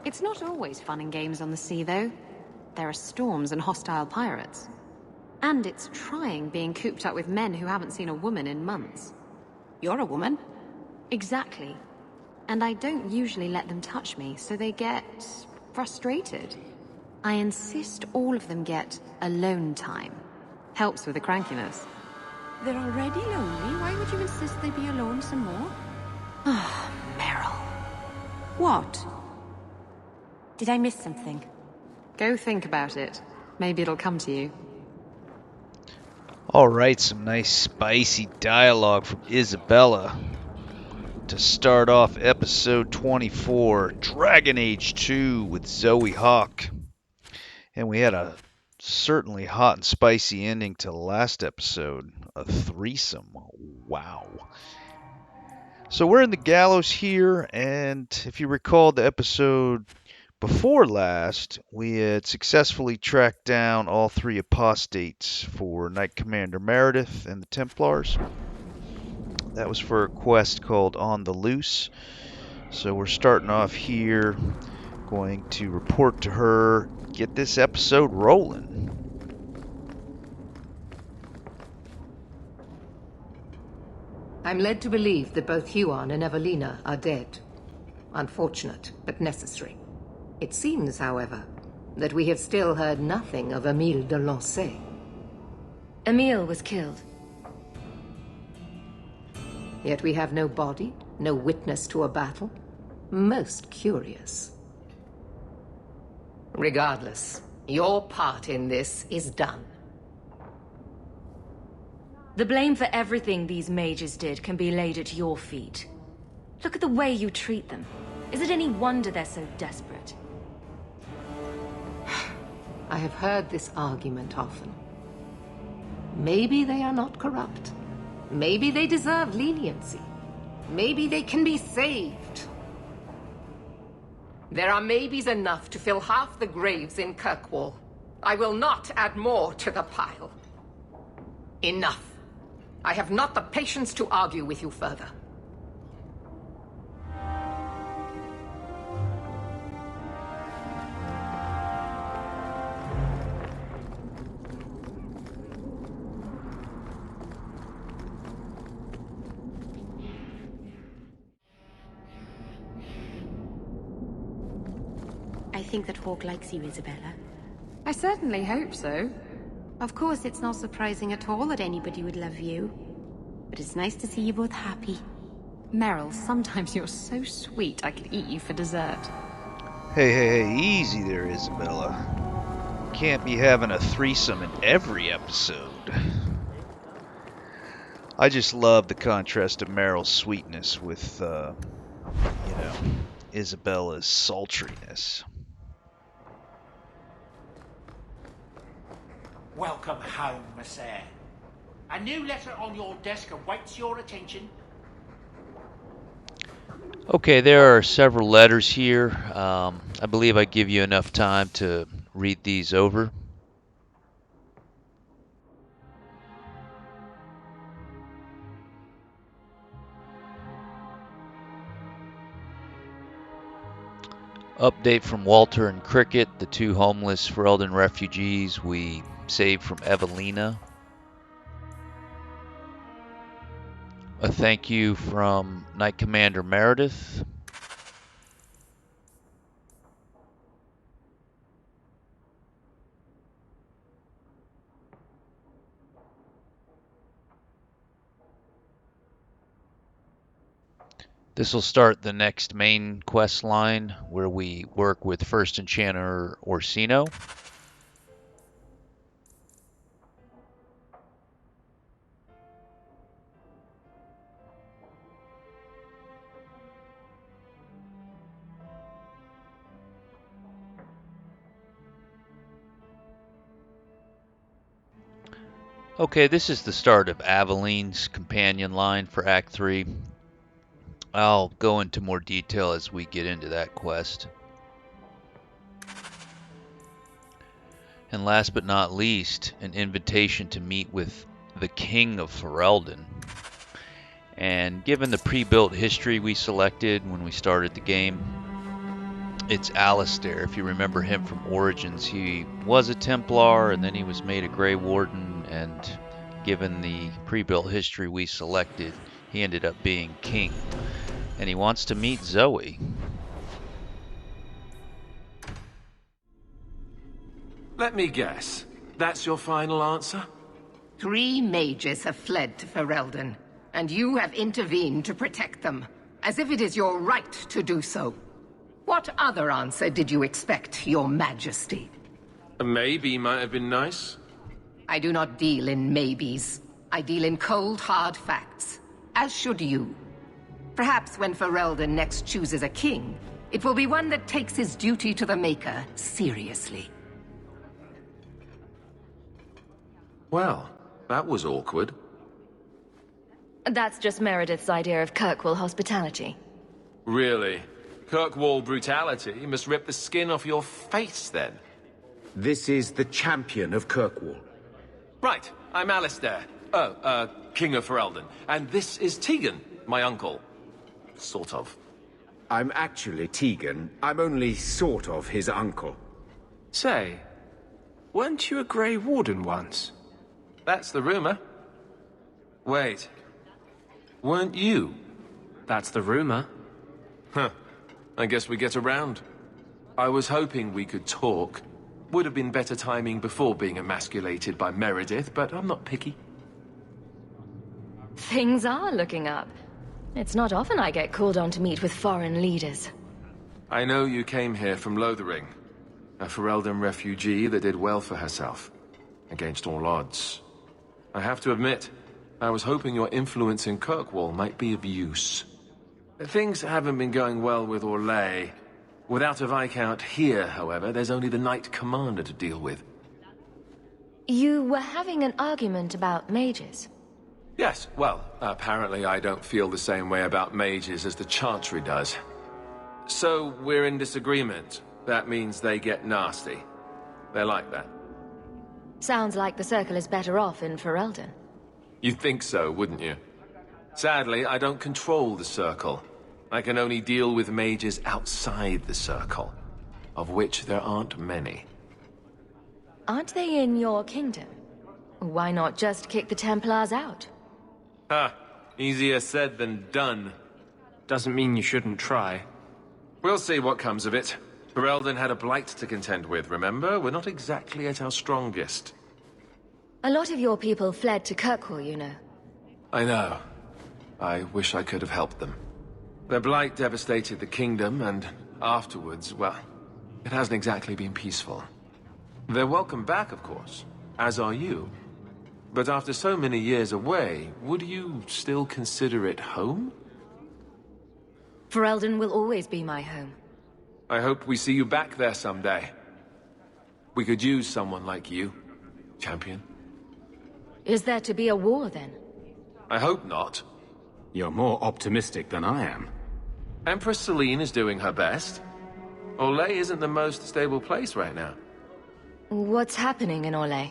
It's not always fun and games on the sea, though. There are storms and hostile pirates. And it's trying being cooped up with men who haven't seen a woman in months. You're a woman? Exactly. And I don't usually let them touch me, so they get frustrated. I insist all of them get alone time. Helps with the crankiness. They're already lonely. Why would you insist they be alone some more? Ah, Meryl. What? Did I miss something? Go think about it. Maybe it'll come to you. Alright, some nice spicy dialogue from Isabella to start off episode 24, Dragon Age 2 with Zoe Hawke. And we had a certainly hot and spicy ending to the last episode, a threesome. Wow. So we're in the gallows here, and if you recall the episode before last, we had successfully tracked down all three apostates for Knight Commander Meredith and the Templars. That was for a quest called On the Loose. So we're starting off here, going to report to her, get this episode rolling. I'm led to believe that both Huon and Evelina are dead. Unfortunate, but necessary. It seems, however, that we have still heard nothing of Emile de Lancey. Emile was killed. Yet we have no body, no witness to a battle. Most curious. Regardless, your part in this is done. The blame for everything these mages did can be laid at your feet. Look at the way you treat them. Is it any wonder they're so desperate? I have heard this argument often. Maybe they are not corrupt. Maybe they deserve leniency. Maybe they can be saved. There are maybes enough to fill half the graves in Kirkwall. I will not add more to the pile. Enough. I have not the patience to argue with you further. I think that Hawke likes you, Isabella. I certainly hope so. Of course, it's not surprising at all that anybody would love you. But it's nice to see you both happy. Meryl, sometimes you're so sweet I could eat you for dessert. Hey, easy there, Isabella. Can't be having a threesome in every episode. I just love the contrast of Meryl's sweetness with, Isabella's sultriness. Welcome home, Monsieur. A new letter on your desk awaits your attention. Okay, there are several letters here. I believe I give you enough time to read these over. Update from Walter and Cricket, the two homeless Ferelden refugees we saved from Evelina. A thank you from Knight Commander Meredith. This will start the next main quest line where we work with First Enchanter Orsino. Okay, this is the start of Aveline's companion line for Act 3. I'll go into more detail as we get into that quest. And last but not least, an invitation to meet with the King of Ferelden. And given the pre-built history we selected when we started the game, It's Alistair. If you remember him from Origins, he was a Templar and then he was made a Grey Warden, and given the pre-built history we selected, he ended up being king. And he wants to meet Zoe. Let me guess. That's your final answer? 3 mages have fled to Ferelden, and you have intervened to protect them, as if it is your right to do so. What other answer did you expect, your majesty? A maybe might have been nice. I do not deal in maybes. I deal in cold, hard facts. As should you. Perhaps when Ferelden next chooses a king, it will be one that takes his duty to the Maker seriously. Well, that was awkward. That's just Meredith's idea of Kirkwall hospitality. Really? Kirkwall brutality must rip the skin off your face, then. This is the champion of Kirkwall. Right, I'm Alistair. King of Ferelden. And this is Tegan, my uncle. Sort of. I'm actually Tegan. I'm only sort of his uncle. Say, weren't you a Grey Warden once? That's the rumor. Wait. Weren't you? That's the rumor. Huh. I guess we get around. I was hoping we could talk. Would have been better timing before being emasculated by Meredith, but I'm not picky. Things are looking up. It's not often I get called on to meet with foreign leaders. I know you came here from Lothering, a Ferelden refugee that did well for herself, against all odds. I have to admit, I was hoping your influence in Kirkwall might be of use. Things haven't been going well with Orlais. Without a Viscount here, however, there's only the Knight Commander to deal with. You were having an argument about mages. Yes, well, apparently I don't feel the same way about mages as the Chantry does. So, we're in disagreement. That means they get nasty. They're like that. Sounds like the Circle is better off in Ferelden. You'd think so, wouldn't you? Sadly, I don't control the Circle. I can only deal with mages outside the Circle, of which there aren't many. Aren't they in your kingdom? Why not just kick the Templars out? Easier said than done. Doesn't mean you shouldn't try. We'll see what comes of it. Ferelden had a blight to contend with, remember? We're not exactly at our strongest. A lot of your people fled to Kirkwall, you know. I know. I wish I could have helped them. Their blight devastated the kingdom, and afterwards, well, it hasn't exactly been peaceful. They're welcome back, of course, as are you. But after so many years away, would you still consider it home? Ferelden will always be my home. I hope we see you back there someday. We could use someone like you, champion. Is there to be a war, then? I hope not. You're more optimistic than I am. Empress Celine is doing her best. Orlais isn't the most stable place right now. What's happening in Orlais?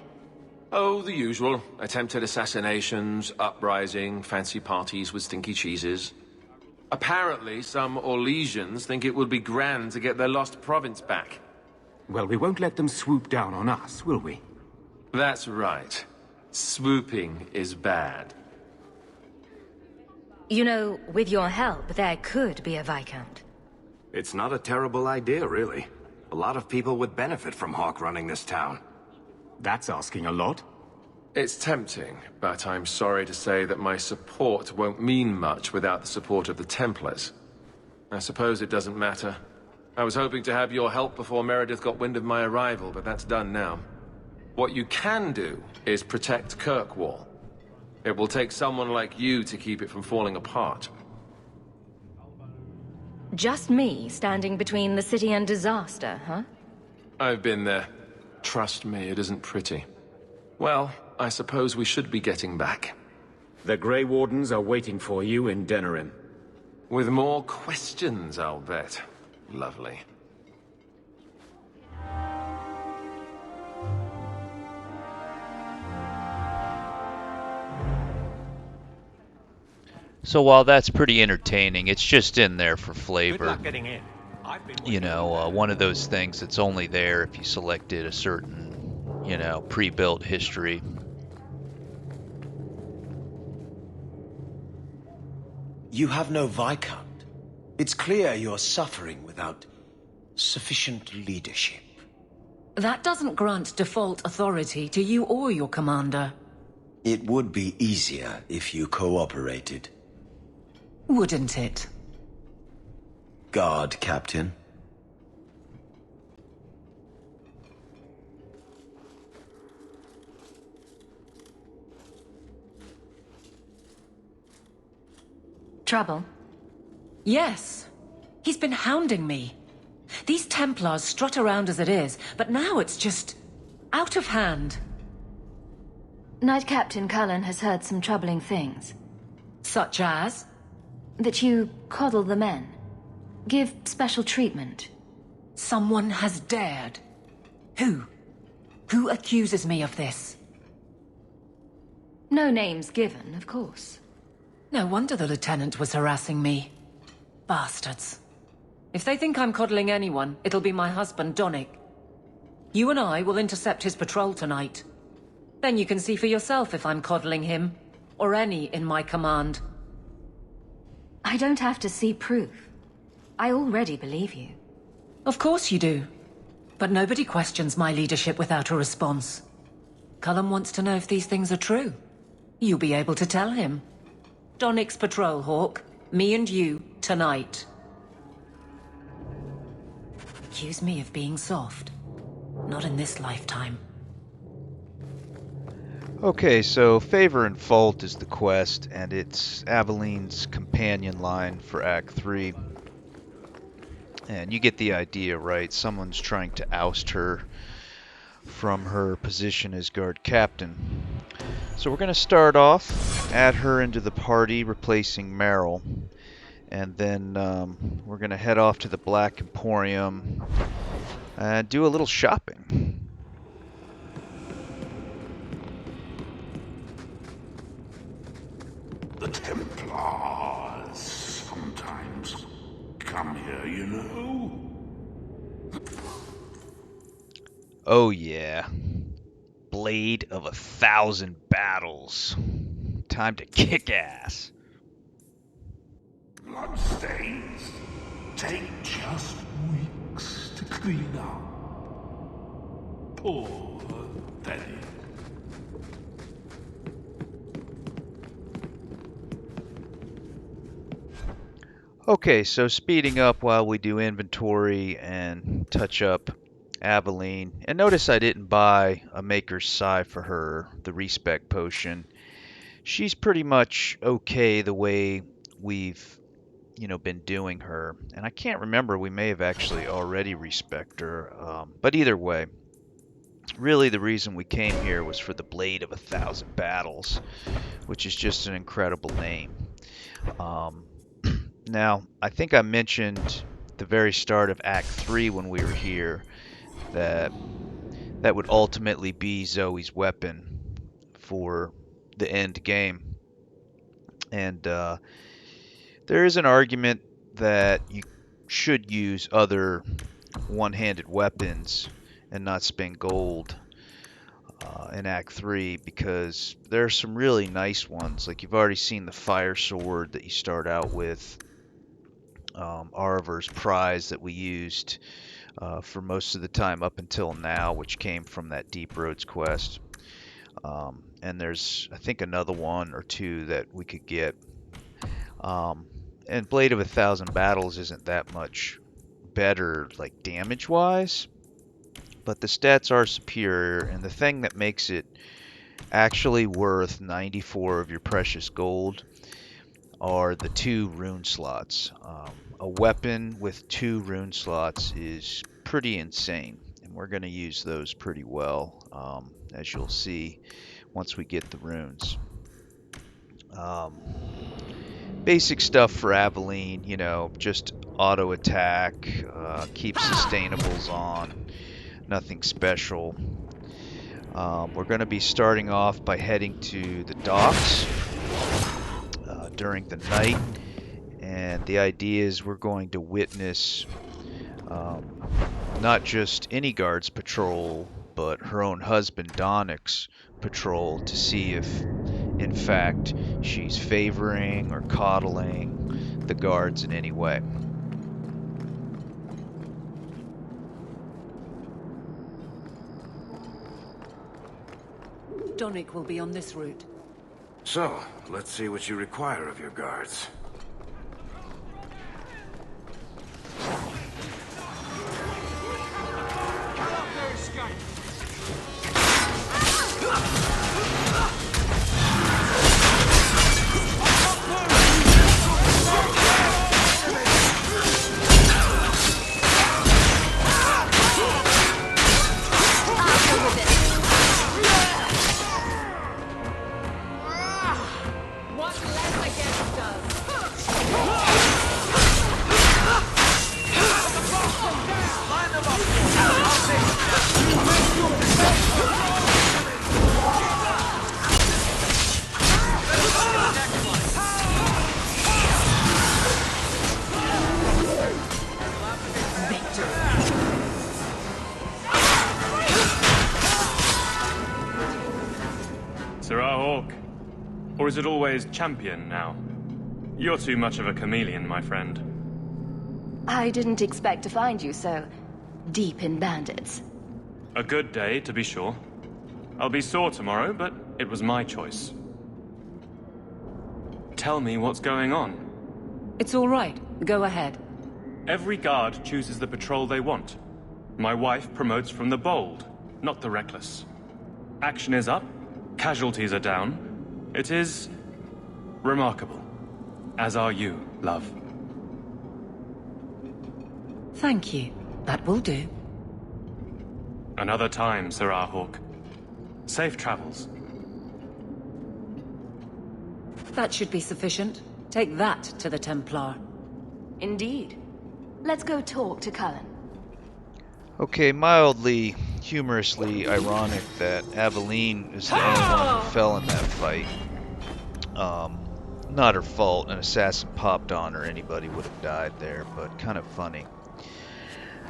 Oh, the usual. Attempted assassinations, uprising, fancy parties with stinky cheeses. Apparently, some Orlesians think it would be grand to get their lost province back. Well, we won't let them swoop down on us, will we? That's right. Swooping is bad. You know, with your help, there could be a Viscount. It's not a terrible idea, really. A lot of people would benefit from Hawke running this town. That's asking a lot. It's tempting, but I'm sorry to say that my support won't mean much without the support of the Templars. I suppose it doesn't matter. I was hoping to have your help before Meredith got wind of my arrival, but that's done now. What you can do is protect Kirkwall. It will take someone like you to keep it from falling apart. Just me standing between the city and disaster, huh? I've been there. Trust me, it isn't pretty. Well, I suppose we should be getting back. The Grey Wardens are waiting for you in Denerim. With more questions, I'll bet. Lovely. So while that's pretty entertaining, it's just in there for Good flavor. luck getting in. you know, one of those things that's only there if you selected a certain, you know, pre-built history. You have no Viscount. It's clear you're suffering without sufficient leadership. That doesn't grant default authority to you or your commander. It would be easier if you cooperated. Wouldn't it? Guard, Captain. Trouble? Yes. He's been hounding me. These Templars strut around as it is, but now it's just out of hand. Knight Captain Cullen has heard some troubling things. Such as? That you coddle the men. Give special treatment. Someone has dared. Who? Who accuses me of this? No names given, of course. No wonder the Lieutenant was harassing me. Bastards. If they think I'm coddling anyone, it'll be my husband, Donnic. You and I will intercept his patrol tonight. Then you can see for yourself if I'm coddling him, or any in my command. I don't have to see proof. I already believe you. Of course you do. But nobody questions my leadership without a response. Cullen wants to know if these things are true. You'll be able to tell him. Donnic's patrol, Hawke. Me and you, tonight. Accuse me of being soft. Not in this lifetime. Okay, so Favor and Fault is the quest, and it's Aveline's companion line for Act 3. And you get the idea, right? Someone's trying to oust her from her position as guard captain. So we're going to start off, add her into the party, replacing Meryl. And then we're going to head off to the Black Emporium and do a little shopping. The Templars sometimes come here, you know. Oh yeah. Blade of 1,000 battles. Time to kick ass. Bloodstains take just weeks to clean up. Poor Bethany. Okay, so speeding up while we do inventory and touch up Aveline. And notice I didn't buy a Maker's Sigh for her, the respec potion. She's pretty much okay the way we've, you know, been doing her. And I can't remember, we may have actually already respec'd her. But either way, really the reason we came here was for the Blade of 1,000 Battles, which is just an incredible name. Now, I think I mentioned at the very start of Act 3 when we were here that that would ultimately be Zoe's weapon for the end game. And there is an argument that you should use other one-handed weapons and not spend gold in Act 3, because there are some really nice ones. Like, you've already seen the fire sword that you start out with, Araver's prize that we used for most of the time up until now, which came from that Deep Roads quest. And there's, I think, another one or two that we could get. And Blade of 1,000 Battles isn't that much better, like, damage-wise, but the stats are superior, and the thing that makes it actually worth 94 of your precious gold are the 2 rune slots. A weapon with 2 rune slots is pretty insane, and we're going to use those pretty well, as you'll see once we get the runes. Basic stuff for Aveline, you know, just auto attack, keep sustainables on, nothing special. We're going to be starting off by heading to the docks during the night, and the idea is we're going to witness Not just any guard's patrol, but her own husband Donnick's patrol to see if, in fact, she's favoring or coddling the guards in any way. Donnick will be on this route. So, let's see what you require of your guards. Hawke? Or is it always champion now? You're too much of a chameleon, my friend. I didn't expect to find you so deep in bandits. A good day, to be sure. I'll be sore tomorrow, but it was my choice. Tell me what's going on. It's all right. Go ahead. Every guard chooses the patrol they want. My wife promotes from the bold, not the reckless. Action is up, casualties are down. It is remarkable. As are you, love. Thank you. That will do. Another time, Sirrah Hawke. Safe travels. That should be sufficient. Take that to the Templar. Indeed. Let's go talk to Cullen. Okay, mildly, humorously ironic that Aveline is the only one who fell in that fight. Not her fault. An assassin popped on her. Anybody would have died there, but kind of funny.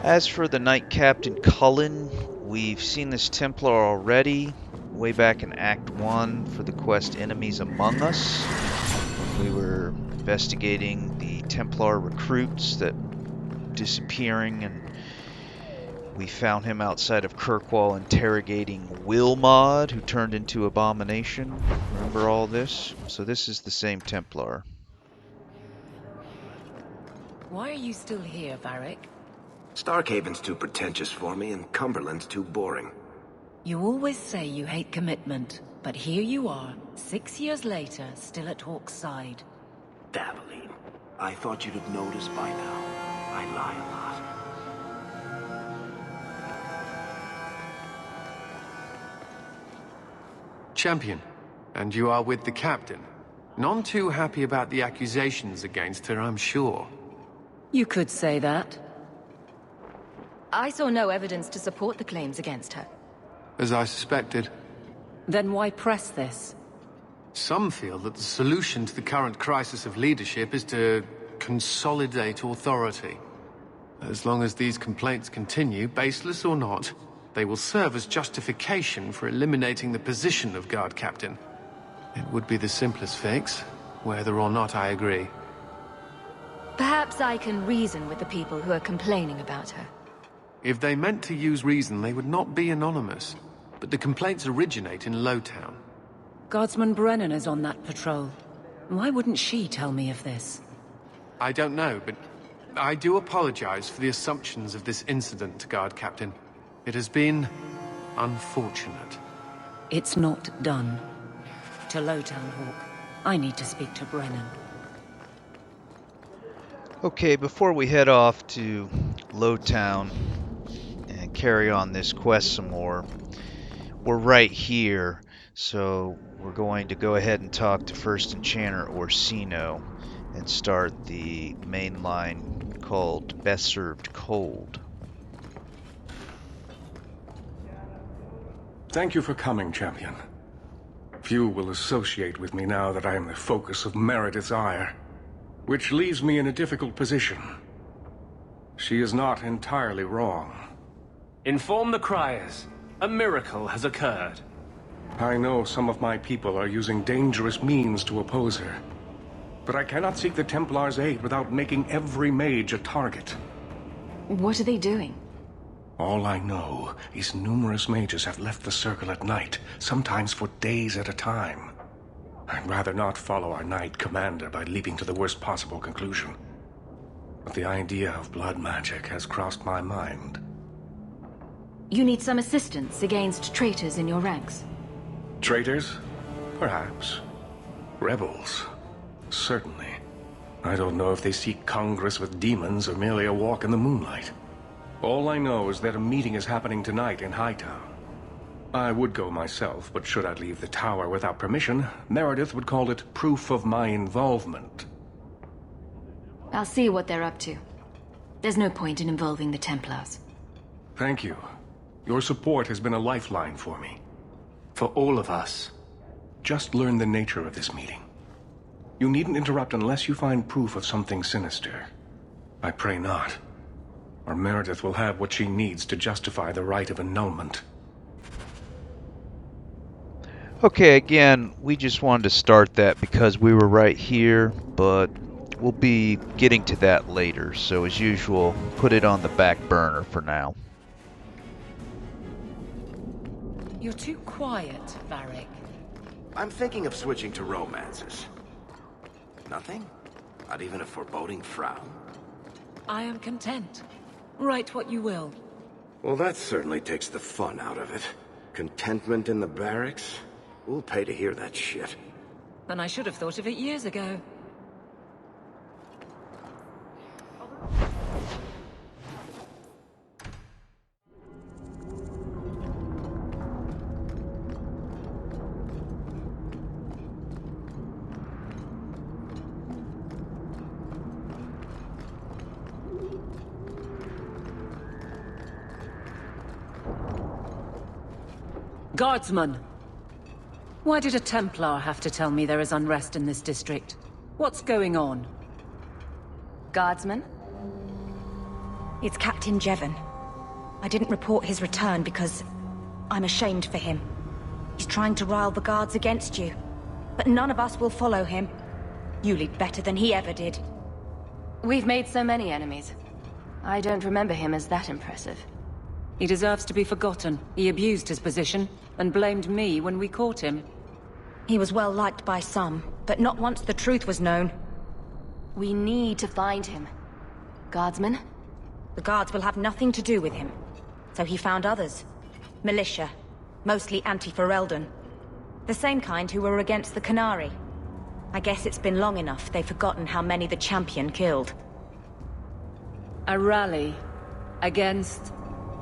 As for the Knight Captain Cullen, we've seen this Templar already, way back in Act 1 for the quest Enemies Among Us. We were investigating the Templar recruits that were disappearing, and we found him outside of Kirkwall interrogating Wilmod, who turned into Abomination. Remember all this? So this is the same Templar. Why are you still here, Varric? Starkhaven's too pretentious for me, and Cumberland's too boring. You always say you hate commitment, but here you are, 6 years later, still at Hawke's side. Aveline, I thought you'd have noticed by now. I lie a lot. Champion, and you are with the captain. None too happy about the accusations against her, I'm sure. You could say that. I saw no evidence to support the claims against her. As I suspected. Then why press this? Some feel that the solution to the current crisis of leadership is to consolidate authority. As long as these complaints continue, baseless or not, they will serve as justification for eliminating the position of guard captain. It would be the simplest fix, whether or not I agree. Perhaps I can reason with the people who are complaining about her. If they meant to use reason, they would not be anonymous. But the complaints originate in Lowtown. Guardsman Brennan is on that patrol. Why wouldn't she tell me of this? I don't know, but I do apologize for the assumptions of this incident, Guard Captain. It has been unfortunate. It's not done. To Lowtown, Hawke. I need to speak to Brennan. Okay, before we head off to Lowtown and carry on this quest some more, we're right here, so we're going to go ahead and talk to First Enchanter Orsino and start the main line called Best Served Cold. Thank you for coming, Champion. Few will associate with me now that I am the focus of Meredith's ire, which leaves me in a difficult position. She is not entirely wrong. Inform the criers. A miracle has occurred. I know some of my people are using dangerous means to oppose her. But I cannot seek the Templars' aid without making every mage a target. What are they doing? All I know is numerous mages have left the Circle at night, sometimes for days at a time. I'd rather not follow our Knight Commander by leaping to the worst possible conclusion. But the idea of blood magic has crossed my mind. You need some assistance against traitors in your ranks? Traitors? Perhaps. Rebels? Certainly. I don't know if they seek congress with demons or merely a walk in the moonlight. All I know is that a meeting is happening tonight in Hightown. I would go myself, but should I leave the tower without permission, Meredith would call it proof of my involvement. I'll see what they're up to. There's no point in involving the Templars. Thank you. Your support has been a lifeline for me. For all of us. Just learn the nature of this meeting. You needn't interrupt unless you find proof of something sinister. I pray not. Or Meredith will have what she needs to justify the right of annulment. Okay, again, we just wanted to start that because we were right here, but we'll be getting to that later. So as usual, put it on the back burner for now. You're too quiet, Varric. I'm thinking of switching to romances. Nothing? Not even a foreboding frown? I am content. Write what you will. Well, that certainly takes the fun out of it. Contentment in the barracks? We'll pay to hear that shit. And I should have thought of it years ago. Guardsman! Why did a Templar have to tell me there is unrest in this district? What's going on? Guardsman? It's Captain Jevon. I didn't report his return because I'm ashamed for him. He's trying to rile the guards against you. But none of us will follow him. You lead better than he ever did. We've made so many enemies. I don't remember him as that impressive. He deserves to be forgotten. He abused his position and blamed me when we caught him. He was well liked by some, but not once the truth was known. We need to find him. Guardsman? The guards will have nothing to do with him. So he found others. Militia. Mostly anti-Ferelden. The same kind who were against the Canary. I guess it's been long enough they've forgotten how many the Champion killed. A rally against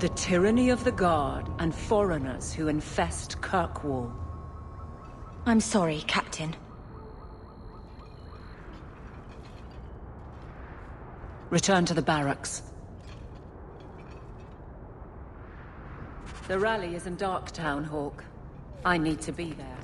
the tyranny of the Guard and foreigners who infest Kirkwall. I'm sorry, Captain. Return to the barracks. The rally is in Darktown, Hawke. I need to be there.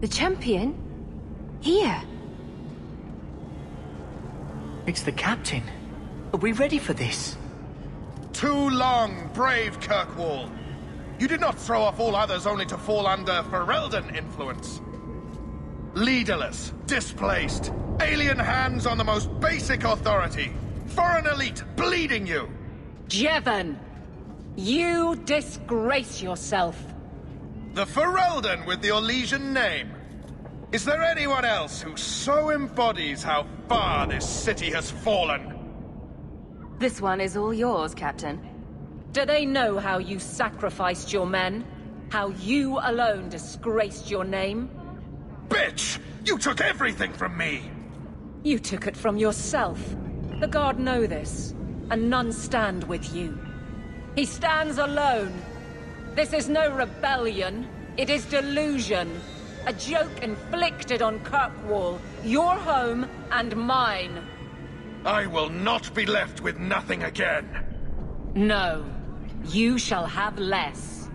The champion? Here? It's the captain. Are we ready for this? Too long, brave Kirkwall. You did not throw off all others only to fall under Ferelden influence. Leaderless, displaced, alien hands on the most basic authority. Foreign elite bleeding you. Jevon, you disgrace yourself. The Ferelden with the Orlesian name. Is there anyone else who so embodies how far this city has fallen? This one is all yours, Captain. Do they know how you sacrificed your men? How you alone disgraced your name? Bitch! You took everything from me! You took it from yourself. The Guard know this, and none stand with you. He stands alone. This is no rebellion. It is delusion. A joke inflicted on Kirkwall, your home and mine. I will not be left with nothing again. No, you shall have less.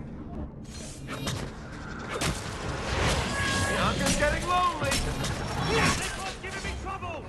Younger's getting lonely. This one's giving me trouble!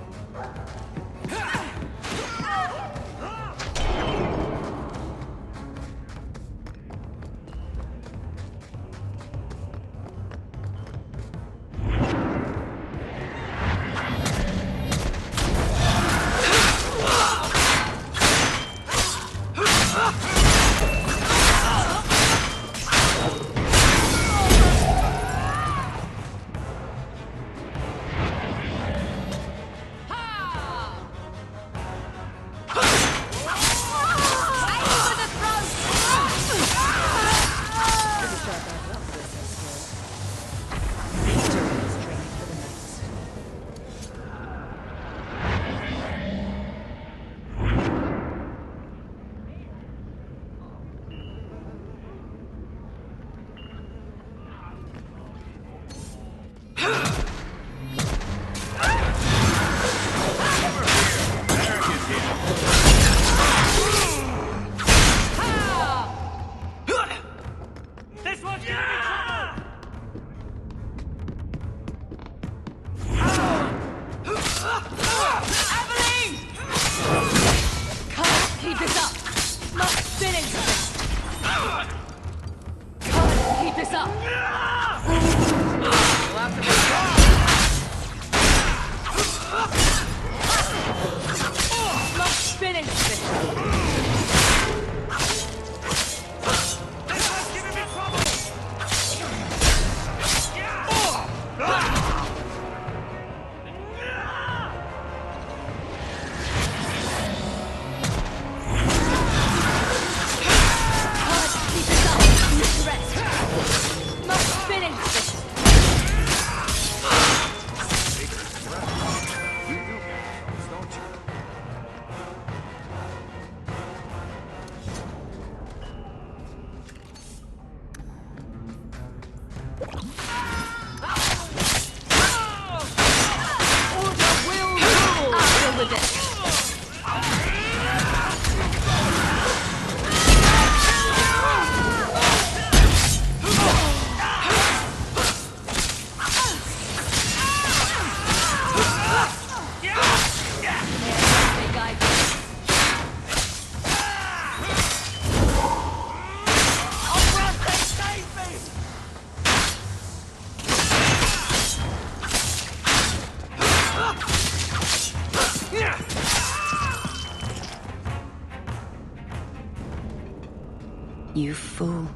You fool.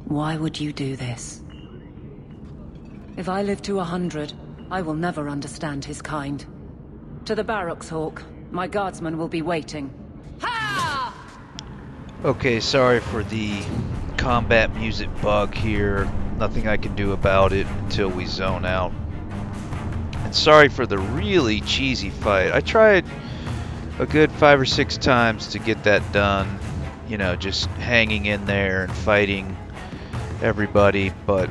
Why would you do this? If I live to 100, I will never understand his kind. To the barracks, Hawke. My guardsmen will be waiting. Ha! Okay, sorry for the combat music bug here. Nothing I can do about it until we zone out. And sorry for the really cheesy fight. I tried a good 5 or 6 times to get that done. You know, just hanging in there and fighting everybody. But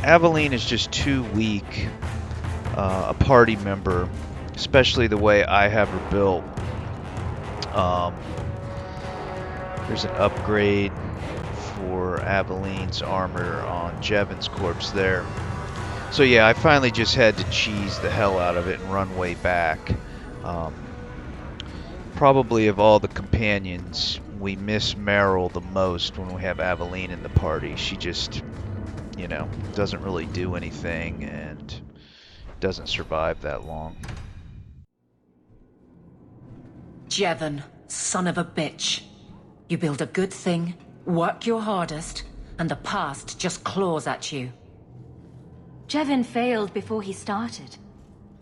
Aveline is just too weak a party member, especially the way I have her built. There's an upgrade for Aveline's armor on Jevon's corpse there. So yeah, I finally just had to cheese the hell out of it and run way back. Probably of all the companions, we miss Meryl the most when we have Aveline in the party. She just, you know, doesn't really do anything and doesn't survive that long. Jevon, son of a bitch. You build a good thing, work your hardest, and the past just claws at you. Jevon failed before he started.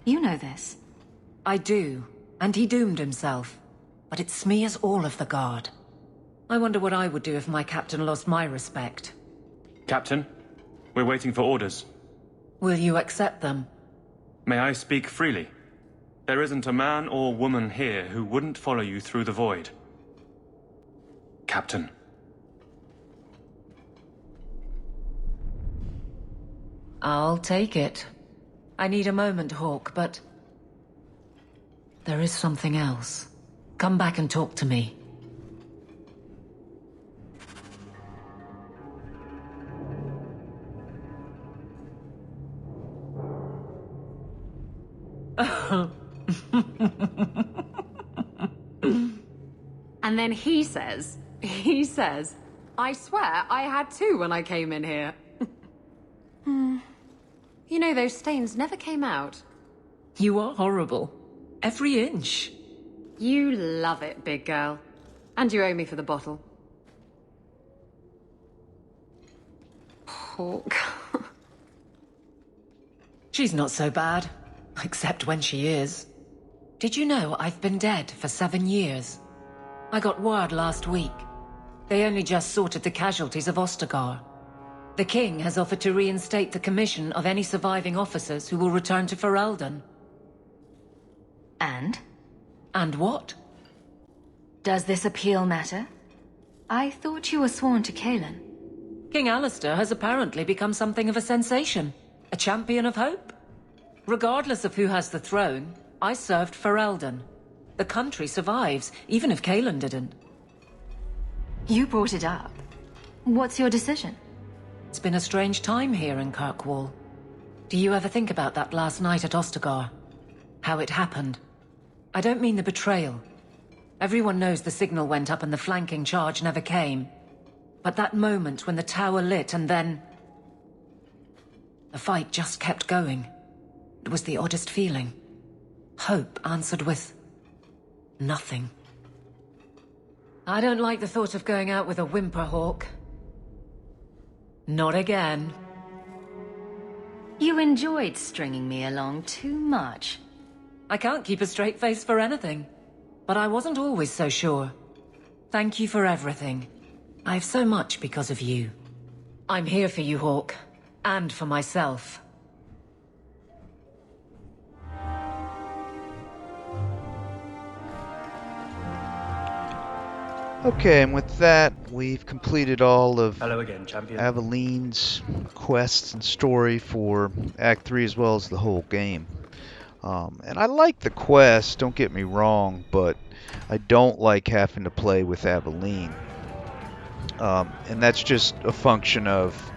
You know this. I do, and he doomed himself. But it smears all of the Guard. I wonder what I would do if my captain lost my respect. Captain, we're waiting for orders. Will you accept them? May I speak freely? There isn't a man or woman here who wouldn't follow you through the void. Captain. I'll take it. I need a moment, Hawke, but... there is something else. Come back and talk to me. And then he says, I swear I had two when I came in here. You know, those stains never came out. You are horrible. Every inch. You love it, big girl. And you owe me for the bottle. Hawke. She's not so bad. Except when she is. Did you know I've been dead for 7 years? I got word last week. They only just sorted the casualties of Ostagar. The king has offered to reinstate the commission of any surviving officers who will return to Ferelden. And? And what? Does this appeal matter? I thought you were sworn to Cailan. King Alistair has apparently become something of a sensation. A champion of hope. Regardless of who has the throne, I served Ferelden. The country survives, even if Cailan didn't. You brought it up. What's your decision? It's been a strange time here in Kirkwall. Do you ever think about that last night at Ostagar? How it happened? I don't mean the betrayal. Everyone knows the signal went up and the flanking charge never came. But that moment when the tower lit and then... the fight just kept going. It was the oddest feeling. Hope answered with... nothing. I don't like the thought of going out with a whimper, Hawke. Not again. You enjoyed stringing me along too much. I can't keep a straight face for anything. But I wasn't always so sure. Thank you for everything. I've so much because of you. I'm here for you, Hawke. And for myself. Okay, and with that, we've completed all of Hello again, champion. Aveline's quests and story for Act 3 as well as the whole game. And I like the quest, don't get me wrong, but I don't like having to play with Aveline. And that's just a function of,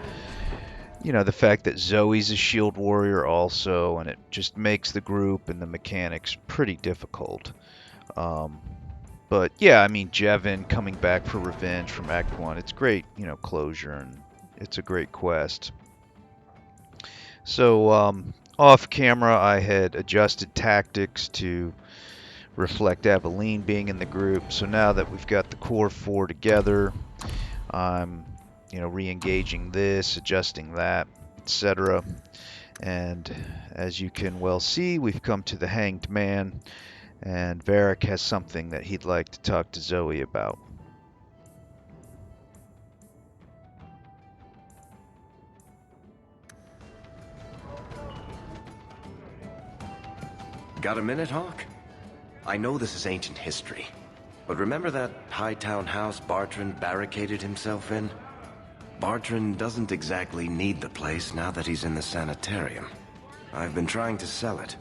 you know, the fact that Zoe's a shield warrior also, and it just makes the group and the mechanics pretty difficult. But yeah, I mean, Jevon coming back for revenge from Act 1, it's great, you know, closure, and it's a great quest. So, off camera, I had adjusted tactics to reflect Aveline being in the group. So now that we've got the core 4 together, I'm, you know, re-engaging this, adjusting that, etc. And as you can well see, we've come to the Hanged Man. And Varric has something that he'd like to talk to Zoe about. Got a minute, Hawke? I know this is ancient history, but remember that Hightown house Bartrand barricaded himself in? Bartrand doesn't exactly need the place now that he's in the sanitarium. I've been trying to sell it.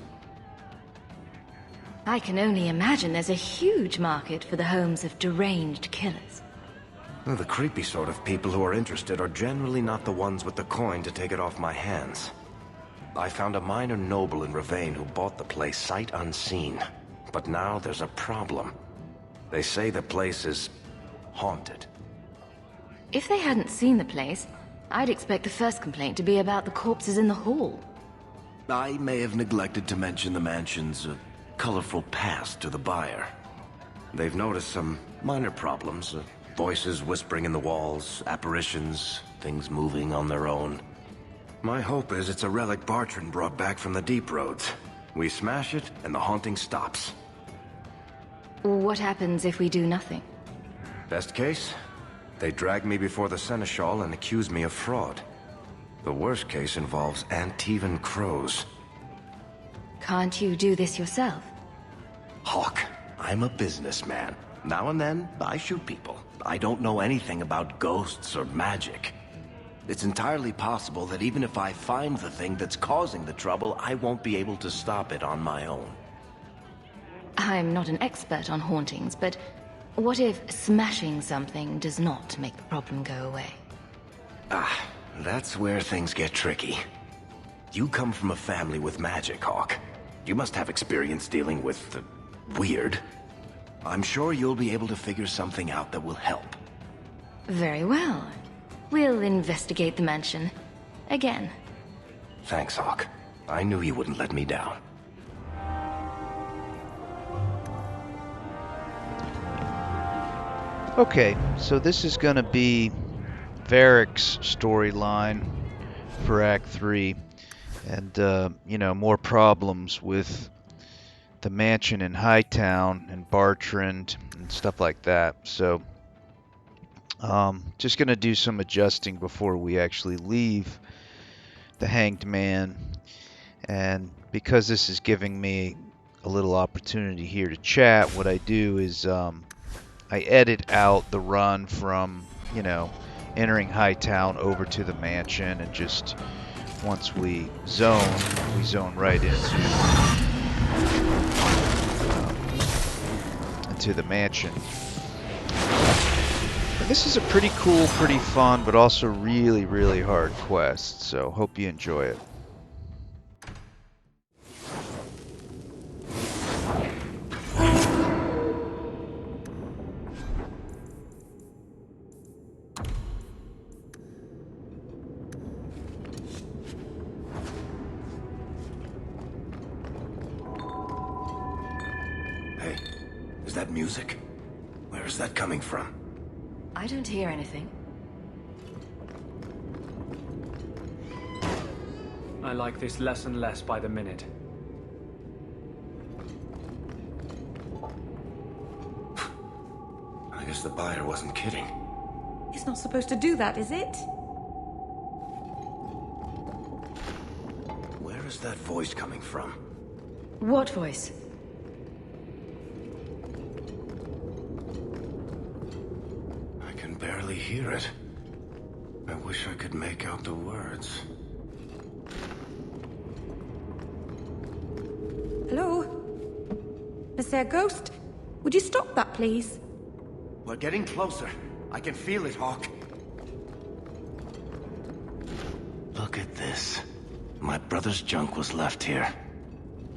I can only imagine there's a huge market for the homes of deranged killers. Well, the creepy sort of people who are interested are generally not the ones with the coin to take it off my hands. I found a minor noble in Ravane who bought the place sight unseen. But now there's a problem. They say the place is haunted. If they hadn't seen the place, I'd expect the first complaint to be about the corpses in the hall. I may have neglected to mention the mansion's colorful past to the buyer. They've noticed some minor problems. Voices whispering in the walls, apparitions, things moving on their own. My hope is it's a relic Bartrand brought back from the Deep Roads. We smash it, and the haunting stops. What happens if we do nothing? Best case, they drag me before the Seneschal and accuse me of fraud. The worst case involves Antivan crows. Can't you do this yourself? Hawke, I'm a businessman. Now and then, I shoot people. I don't know anything about ghosts or magic. It's entirely possible that even if I find the thing that's causing the trouble, I won't be able to stop it on my own. I'm not an expert on hauntings, but what if smashing something does not make the problem go away? That's where things get tricky. You come from a family with magic, Hawke. You must have experience dealing with the weird. I'm sure you'll be able to figure something out that will help. Very well. We'll investigate the mansion. Again. Thanks, Hawke. I knew you wouldn't let me down. Okay, so this is going to be Varric's storyline for Act 3. And, you know, more problems with the mansion in Hightown and Bartrand and stuff like that. So, just going to do some adjusting before we actually leave the Hanged Man. And because this is giving me a little opportunity here to chat, what I do is I edit out the run from, you know, entering Hightown over to the mansion, and just once we zone right into the mansion. And this is a pretty cool, pretty fun, but also really, really hard quest, so hope you enjoy it. Hey, is that music? Where is that coming from? I don't hear anything. I like this less and less by the minute. I guess the buyer wasn't kidding. It's not supposed to do that, is it? Where is that voice coming from? What voice? I can barely hear it. I wish I could make out the words. Hello? Is there a ghost? Would you stop that, please? We're getting closer. I can feel it, Hawke. Look at this. My brother's junk was left here.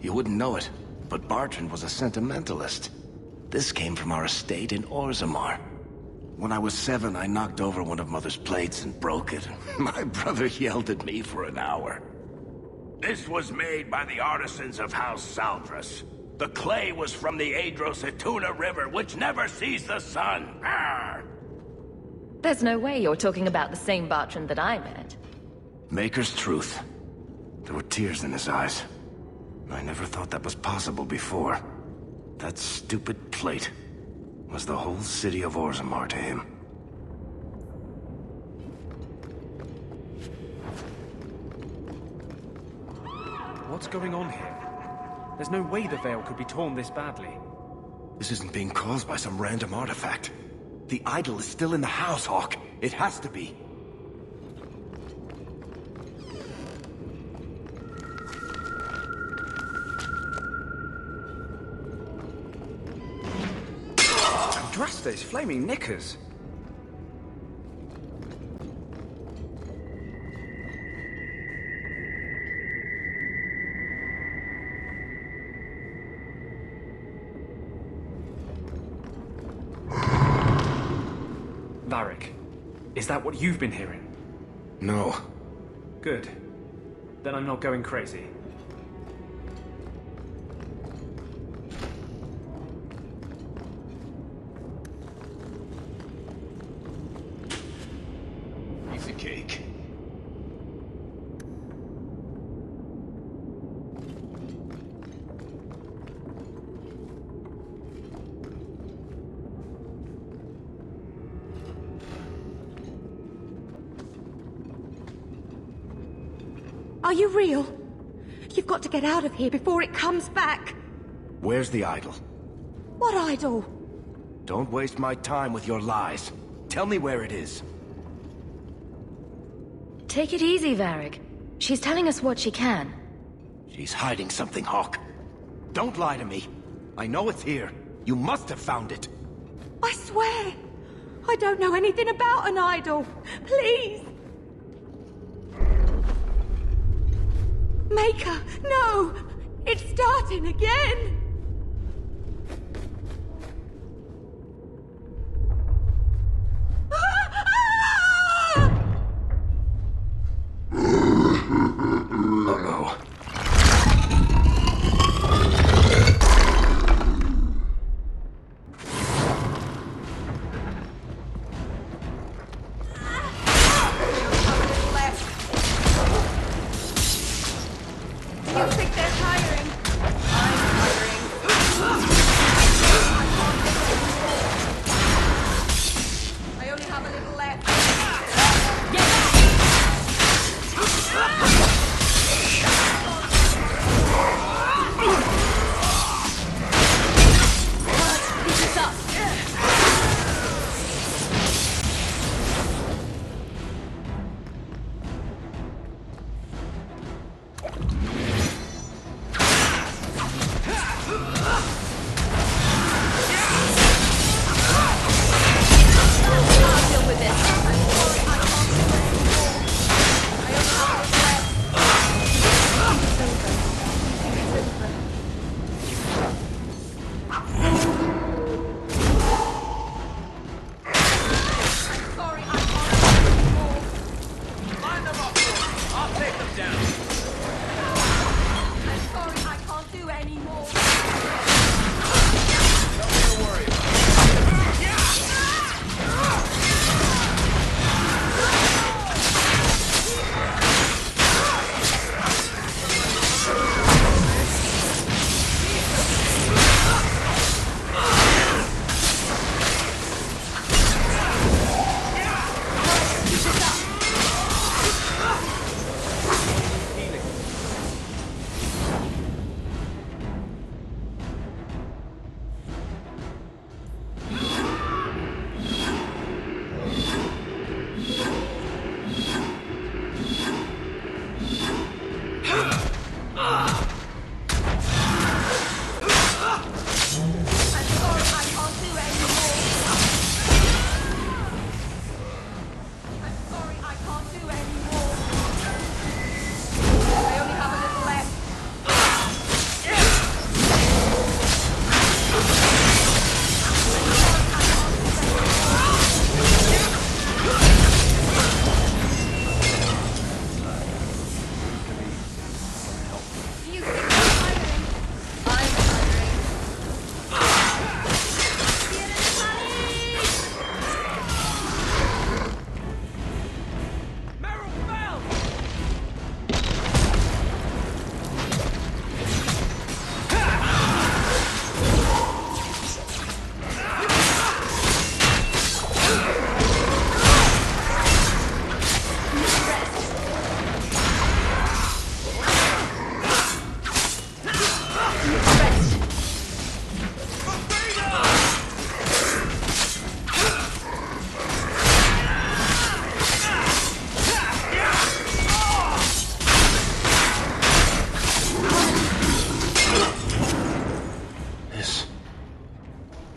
You wouldn't know it, but Bartrand was a sentimentalist. This came from our estate in Orzammar. When I was 7, I knocked over one of Mother's plates and broke it. My brother yelled at me for an hour. This was made by the artisans of House Saldras. The clay was from the Adros-Etuna River, which never sees the sun. Arr! There's no way you're talking about the same Bartrand that I met. Maker's truth. There were tears in his eyes. I never thought that was possible before. That stupid plate was the whole city of Orzammar to him. What's going on here? There's no way the veil could be torn this badly. This isn't being caused by some random artifact. The idol is still in the house, Hawke. It has to be. Andraste's flaming knickers. Varric. Is that what you've been hearing? No. Good. Then I'm not going crazy. Piece of cake. Are you real? You've got to get out of here before it comes back. Where's the idol? What idol? Don't waste my time with your lies. Tell me where it is. Take it easy, Varric. She's telling us what she can. She's hiding something, Hawke. Don't lie to me. I know it's here. You must have found it. I swear! I don't know anything about an idol. Please! Maker, no! It's starting again! Uh-oh. You think they're hiring? I'm hiring. I only have a little left. Get back! This is us.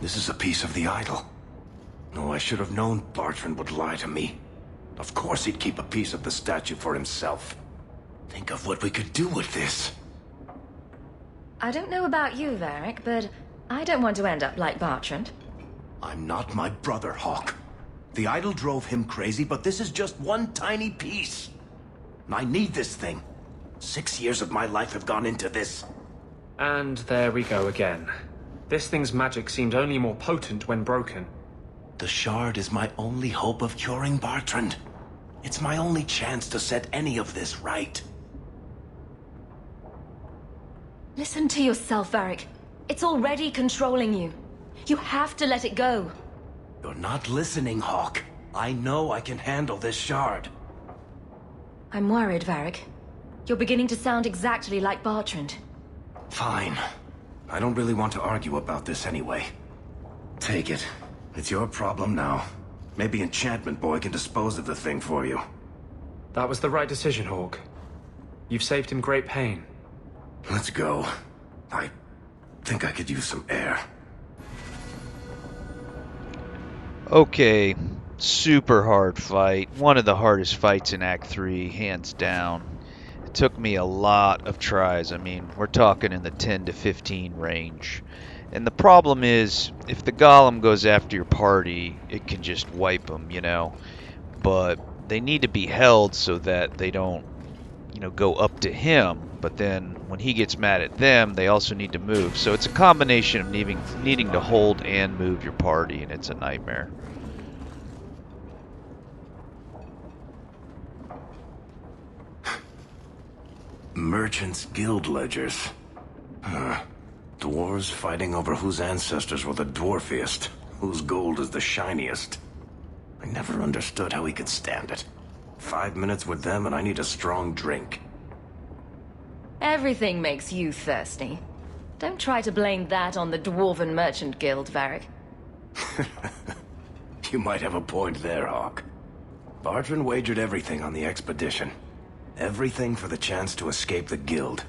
This is a piece of the idol. Oh, I should have known Bartrand would lie to me. Of course he'd keep a piece of the statue for himself. Think of what we could do with this. I don't know about you, Varric, but I don't want to end up like Bartrand. I'm not my brother, Hawke. The idol drove him crazy, but this is just one tiny piece. I need this thing. 6 years of my life have gone into this. And there we go again. This thing's magic seemed only more potent when broken. The shard is my only hope of curing Bartrand. It's my only chance to set any of this right. Listen to yourself, Varric. It's already controlling you. You have to let it go. You're not listening, Hawke. I know I can handle this shard. I'm worried, Varric. You're beginning to sound exactly like Bartrand. Fine. I don't really want to argue about this anyway. Take it. It's your problem now. Maybe Enchantment Boy can dispose of the thing for you. That was the right decision, Hawke. You've saved him great pain. Let's go. I think I could use some air. Okay, super hard fight. One of the hardest fights in Act 3, hands down. It took me a lot of tries. I mean, we're talking in the 10 to 15 range. And the problem is, if the golem goes after your party, it can just wipe them, you know. But they need to be held so that they don't, you know, go up to him. But then when he gets mad at them, they also need to move. So it's a combination of needing to hold and move your party, and it's a nightmare. Merchants' guild ledgers. Dwarves fighting over whose ancestors were the dwarfiest, whose gold is the shiniest. I never understood how he could stand it. 5 minutes with them and I need a strong drink. Everything makes you thirsty. Don't try to blame that on the Dwarven Merchant Guild, Varric. You might have a point there, Hawke. Bartrand wagered everything on the expedition. Everything for the chance to escape the guild.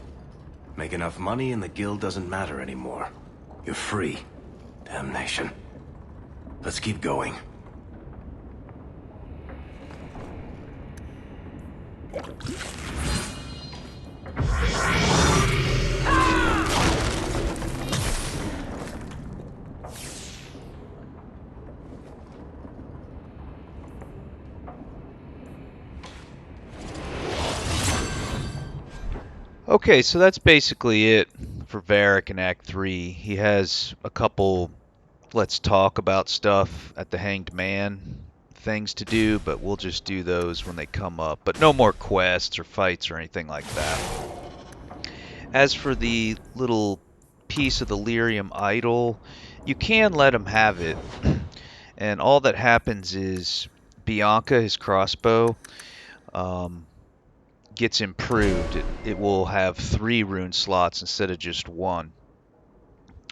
Make enough money and the guild doesn't matter anymore. You're free. Damnation. Let's keep going. Okay, so that's basically it for Varric in Act 3. He has a couple let's talk about stuff at the Hanged Man things to do, but we'll just do those when they come up. But no more quests or fights or anything like that. As for the little piece of the lyrium idol, you can let him have it. And all that happens is Bianca, his crossbow, gets improved. It will have 3 rune slots instead of just 1.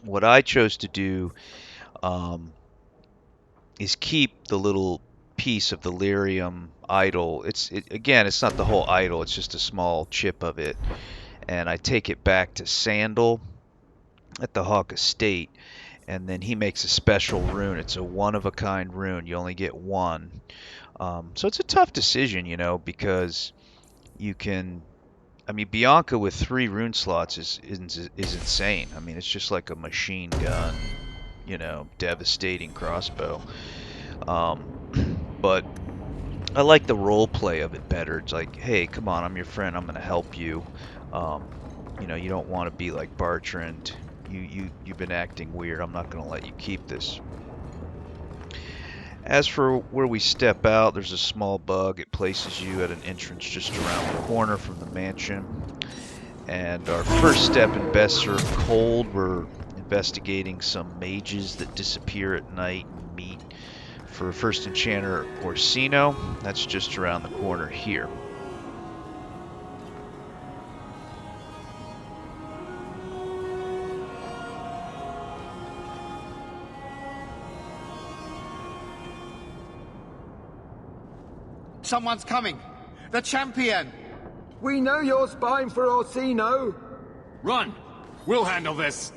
What I chose to do is keep the little piece of the lyrium idol. Again, it's not the whole idol, it's just a small chip of it. And I take it back to Sandal at the Hawke estate, and then he makes a special rune. It's a one-of-a-kind rune. You only get 1. So it's a tough decision, you know, because you can... I mean, Bianca with 3 rune slots is insane. I mean, it's just like a machine gun, you know, devastating crossbow. But I like the role play of it better. It's like, hey, come on, I'm your friend. I'm going to help you. You know, you don't want to be like Bartrand. You've been acting weird. I'm not going to let you keep this. As for where we step out, there's a small bug. It places you at an entrance just around the corner from the mansion. And our first step in Besser Cold, we're investigating some mages that disappear at night and meet for First Enchanter Orsino. That's just around the corner here. Someone's coming! The champion! We know you're spying for Orsino! Run! We'll handle this!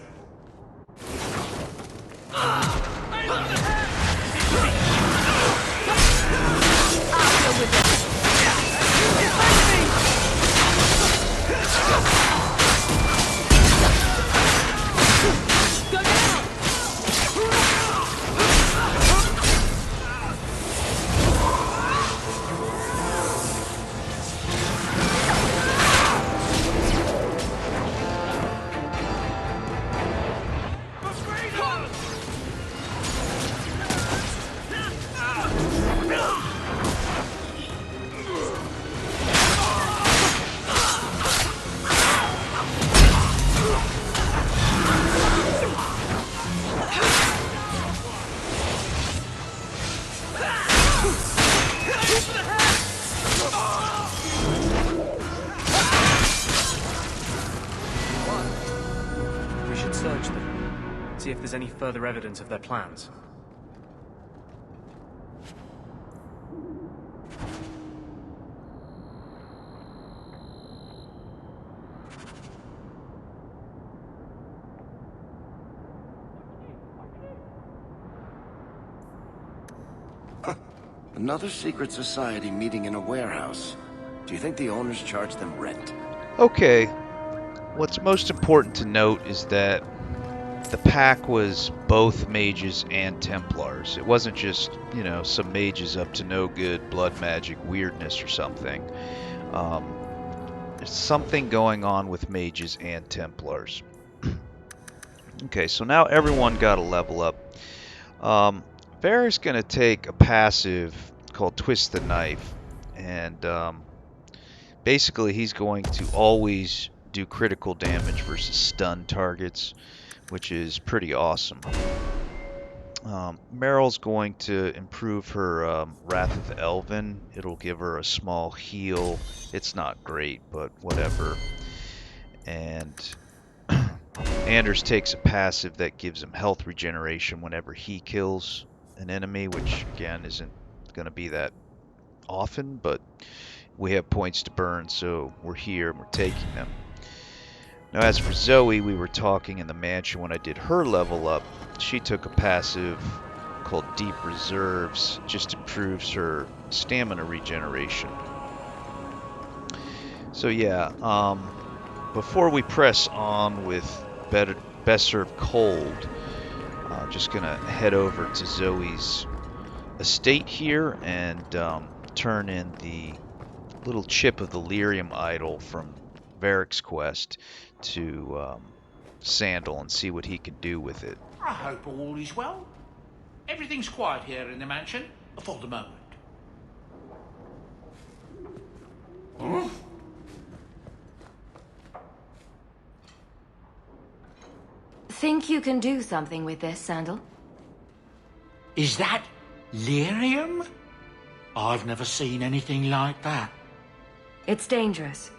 search them. See if there's any further evidence of their plans. Another secret society meeting in a warehouse. Do you think the owners charge them rent? Okay. What's most important to note is that the pack was both mages and Templars. It wasn't just, you know, some mages up to no good blood magic weirdness or something. There's something going on with mages and Templars. Okay, so now everyone got a level up. Varric's going to take a passive called Twist the Knife, and basically he's going to always do critical damage versus stun targets, which is pretty awesome. Meryl's going to improve her Wrath of the Elven. It'll give her a small heal. It's not great, but whatever. And Anders takes a passive that gives him health regeneration whenever he kills an enemy, which again isn't going to be that often, but we have points to burn, so we're here and we're taking them. Now as for Zoe, we were talking in the mansion when I did her level up. She took a passive called Deep Reserves, just improves her stamina regeneration. So yeah, before we press on with Best Served Cold, just gonna head over to Zoe's estate here and turn in the little chip of the lyrium idol from Varric's quest to Sandal and see what he can do with it. I hope all is well. Everything's quiet here in the mansion for the moment. Huh? Think you can do something with this, Sandal? Is that lyrium? I've never seen anything like that. It's dangerous.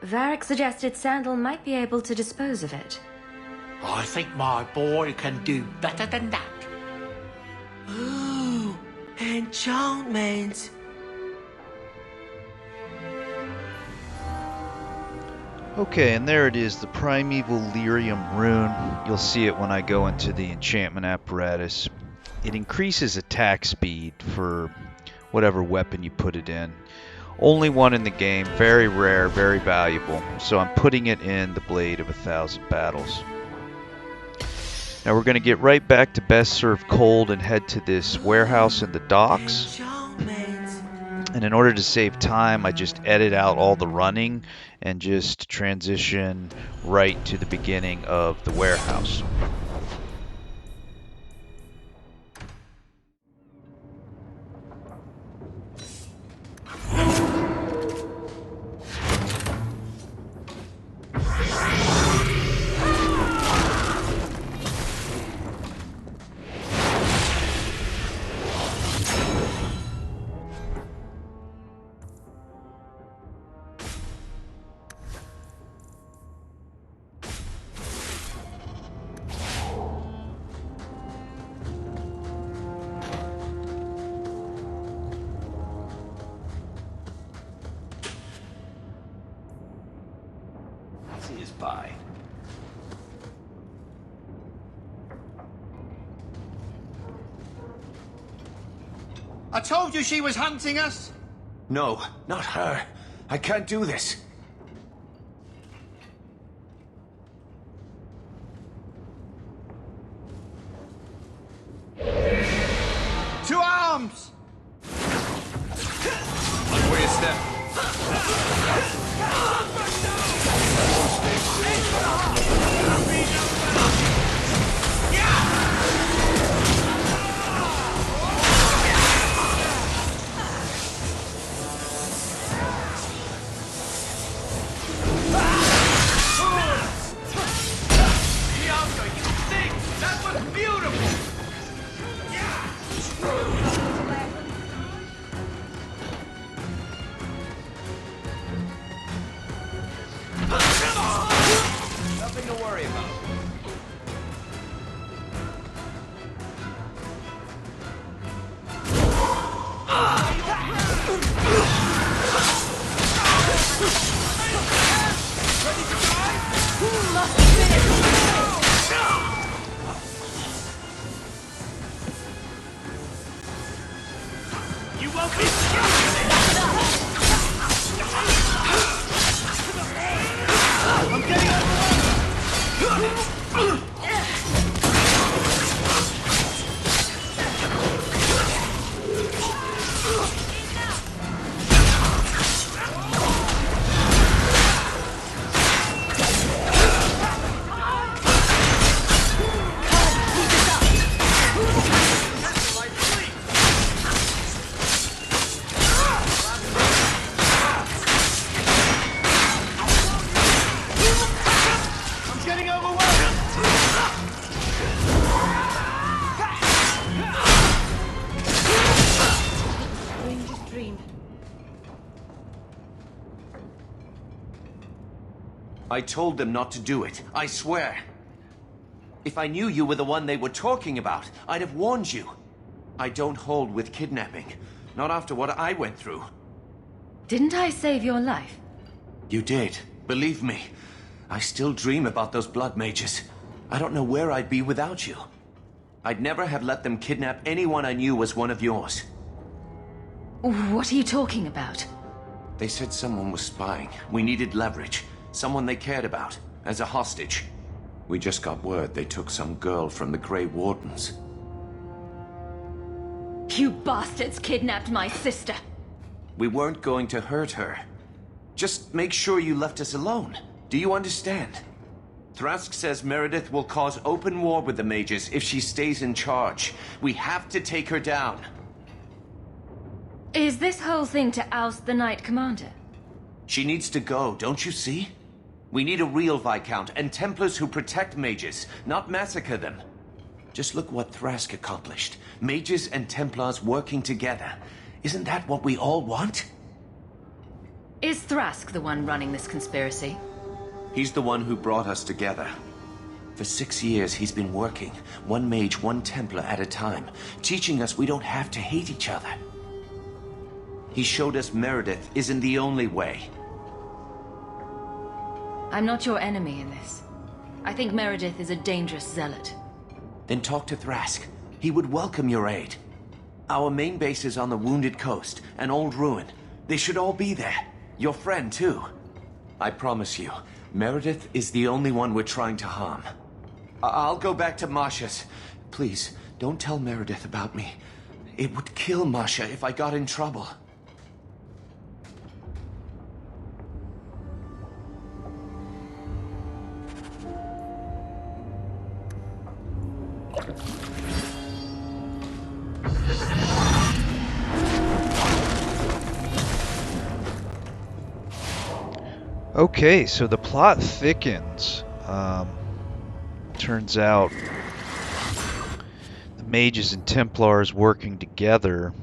Varric suggested Sandal might be able to dispose of it. I think my boy can do better than that. Ooh, enchantment. Okay, and there it is, the Primeval Lyrium Rune. You'll see it when I go into the enchantment apparatus. It increases attack speed for whatever weapon you put it in. Only one in the game, very rare, very valuable. So I'm putting it in the Blade of 1,000 Battles. Now we're going to get right back to Best Served Cold and head to this warehouse in the docks. And in order to save time, I just edit out all the running and just transition right to the beginning of the warehouse. By. I told you she was hunting us! No, not her. I can't do this. To arms! Look where you step. I told them not to do it, I swear. If I knew you were the one they were talking about, I'd have warned you. I don't hold with kidnapping. Not after what I went through. Didn't I save your life? You did. Believe me. I still dream about those blood mages. I don't know where I'd be without you. I'd never have let them kidnap anyone I knew was one of yours. What are you talking about? They said someone was spying. We needed leverage. Someone they cared about. As a hostage. We just got word they took some girl from the Grey Wardens. You bastards kidnapped my sister! We weren't going to hurt her. Just make sure you left us alone. Do you understand? Thrask says Meredith will cause open war with the mages if she stays in charge. We have to take her down. Is this whole thing to oust the Knight Commander? She needs to go, don't you see? We need a real Viscount and Templars who protect mages, not massacre them. Just look what Thrask accomplished. Mages and Templars working together. Isn't that what we all want? Is Thrask the one running this conspiracy? He's the one who brought us together. For 6 years, he's been working, one mage, one Templar at a time, teaching us we don't have to hate each other. He showed us Meredith isn't the only way. I'm not your enemy in this. I think Meredith is a dangerous zealot. Then talk to Thrask. He would welcome your aid. Our main base is on the Wounded Coast, an old ruin. They should all be there. Your friend, too. I promise you, Meredith is the only one we're trying to harm. I'll go back to Masha's. Please, don't tell Meredith about me. It would kill Masha if I got in trouble. Okay, so the plot thickens. Turns out the mages and Templars working together,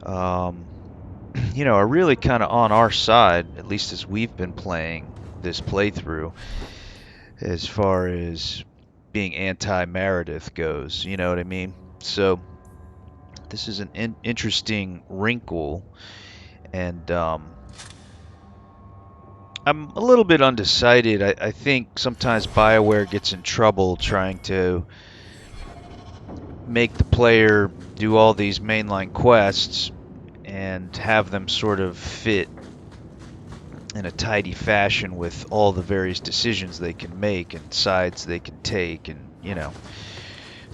you know, are really kind of on our side, at least as we've been playing this playthrough, as far as being anti-Meredith goes, you know what I mean? So this is an interesting wrinkle, and I'm a little bit undecided. I think sometimes BioWare gets in trouble trying to make the player do all these mainline quests and have them sort of fit in a tidy fashion with all the various decisions they can make and sides they can take and, you know,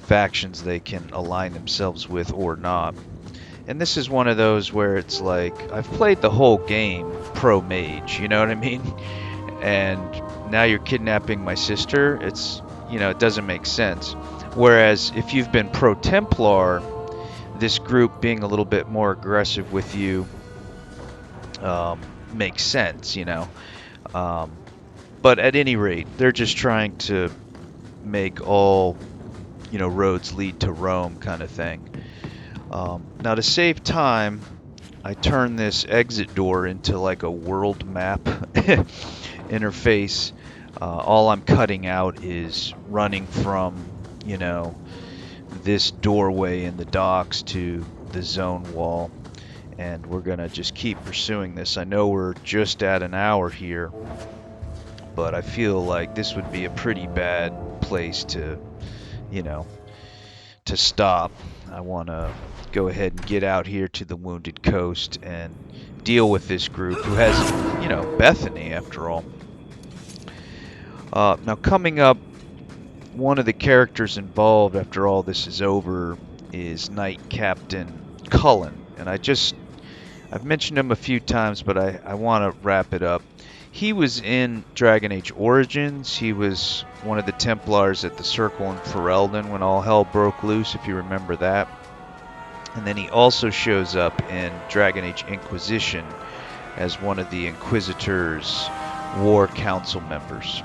factions they can align themselves with or not. And this is one of those where it's like, I've played the whole game pro mage, you know what I mean? And now you're kidnapping my sister. It's, you know, it doesn't make sense. Whereas if you've been pro Templar, this group being a little bit more aggressive with you makes sense, you know. But at any rate, they're just trying to make all, you know, roads lead to Rome kind of thing. Now to save time, I turn this exit door into like a world map interface. All I'm cutting out is running from, you know, this doorway in the docks to the zone wall. And we're going to just keep pursuing this. I know we're just at an hour here, but I feel like this would be a pretty bad place to, you know, to stop. I want to go ahead and get out here to the Wounded Coast and deal with this group who has, you know, Bethany after all. Now, coming up, one of the characters involved after all this is over is Knight Captain Cullen. And I've mentioned him a few times, but I want to wrap it up. He was in Dragon Age Origins. He was one of the Templars at the Circle in Ferelden when all hell broke loose, if you remember that. And then he also shows up in Dragon Age Inquisition as one of the Inquisitor's War Council members.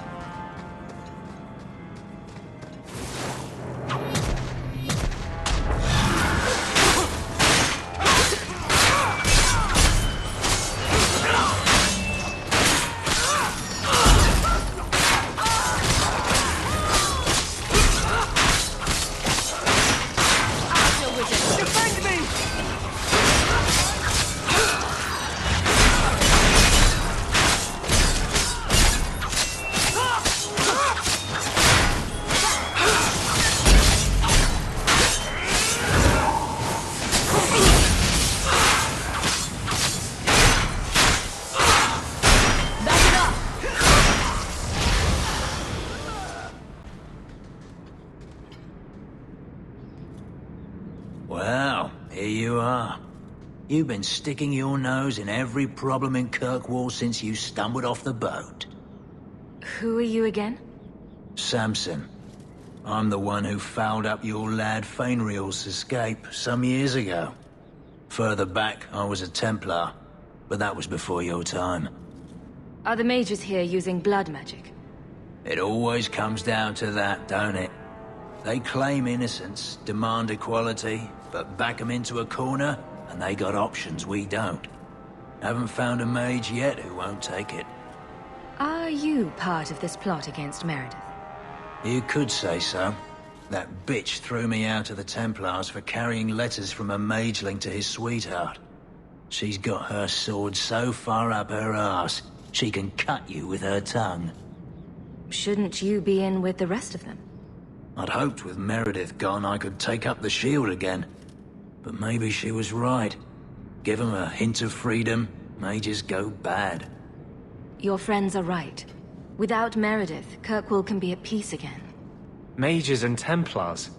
Well, here you are. You've been sticking your nose in every problem in Kirkwall since you stumbled off the boat. Who are you again? Samson. I'm the one who fouled up your lad Fainriel's escape some years ago. Further back, I was a Templar, but that was before your time. Are the mages here using blood magic? It always comes down to that, don't it? They claim innocence, demand equality, but back 'em into a corner, and they got options we don't. Haven't found a mage yet who won't take it. Are you part of this plot against Meredith? You could say so. That bitch threw me out of the Templars for carrying letters from a mageling to his sweetheart. She's got her sword so far up her arse, she can cut you with her tongue. Shouldn't you be in with the rest of them? I'd hoped with Meredith gone I could take up the shield again. But maybe she was right. Give 'em a hint of freedom, mages go bad. Your friends are right. Without Meredith, Kirkwall can be at peace again. Mages and Templars.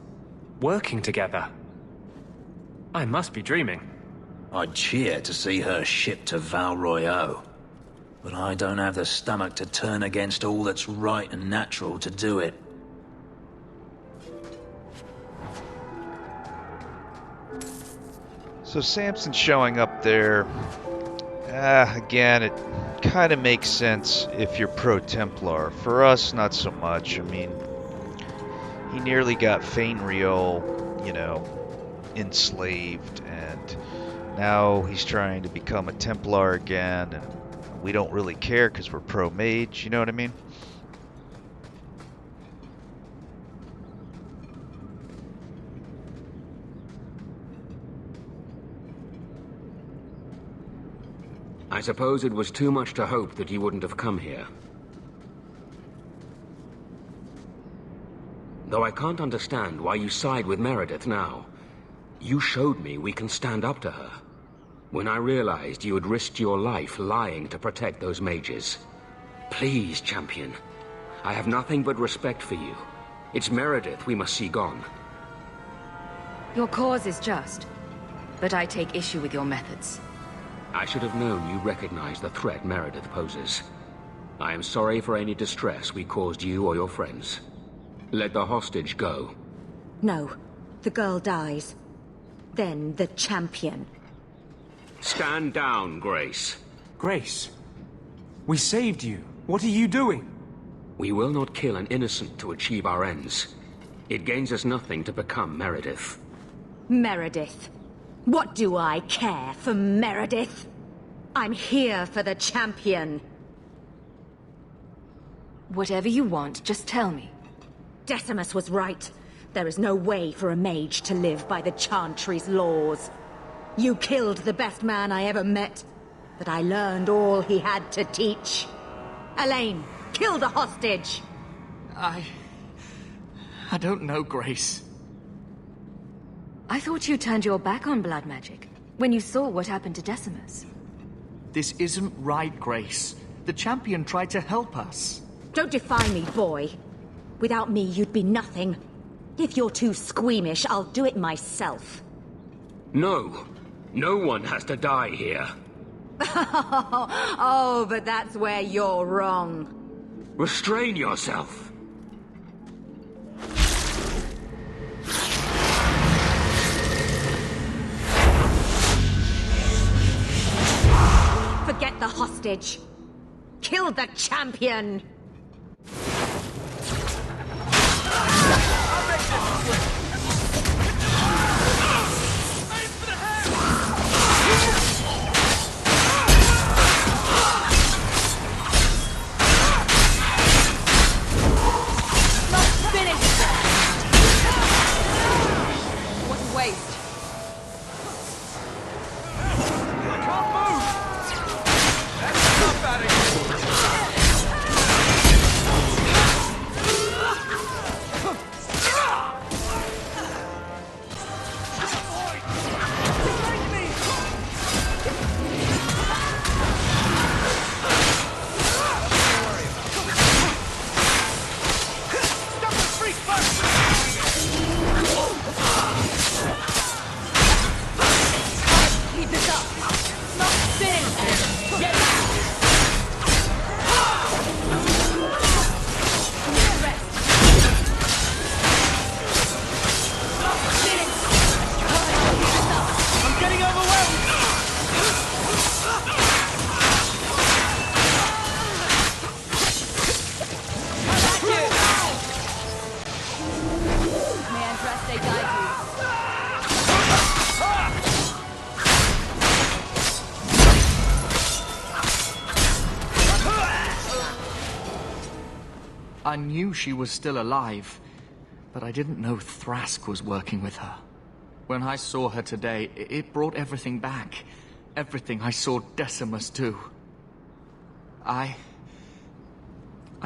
Working together. I must be dreaming. I'd cheer to see her shipped to Val Royeaux. But I don't have the stomach to turn against all that's right and natural to do it. So Samson showing up there, again, it kind of makes sense if you're pro-Templar. For us, not so much. I mean, he nearly got Fainriel, enslaved, and now he's trying to become a Templar again, and we don't really care because we're pro-mage, you know what I mean? I suppose it was too much to hope that you wouldn't have come here. Though I can't understand why you side with Meredith now. You showed me we can stand up to her. When I realized you had risked your life lying to protect those mages. Please, champion. I have nothing but respect for you. It's Meredith we must see gone. Your cause is just, but I take issue with your methods. I should have known you recognized the threat Meredith poses. I am sorry for any distress we caused you or your friends. Let the hostage go. No. The girl dies. Then the champion. Stand down, Grace. Grace, we saved you. What are you doing? We will not kill an innocent to achieve our ends. It gains us nothing to become Meredith. Meredith. What do I care for Meredith? I'm here for the champion. Whatever you want, just tell me. Decimus was right. There is no way for a mage to live by the Chantry's laws. You killed the best man I ever met, but I learned all he had to teach. Elaine, kill the hostage! I don't know, Grace. I thought you turned your back on blood magic when you saw what happened to Decimus. This isn't right, Grace. The champion tried to help us. Don't defy me, boy. Without me, you'd be nothing. If you're too squeamish, I'll do it myself. No. No one has to die here. Oh, but that's where you're wrong. Restrain yourself. Forget the hostage. Kill the champion! I knew she was still alive, but I didn't know Thrask was working with her. When I saw her today, it brought everything back. Everything I saw Decimus do. I'm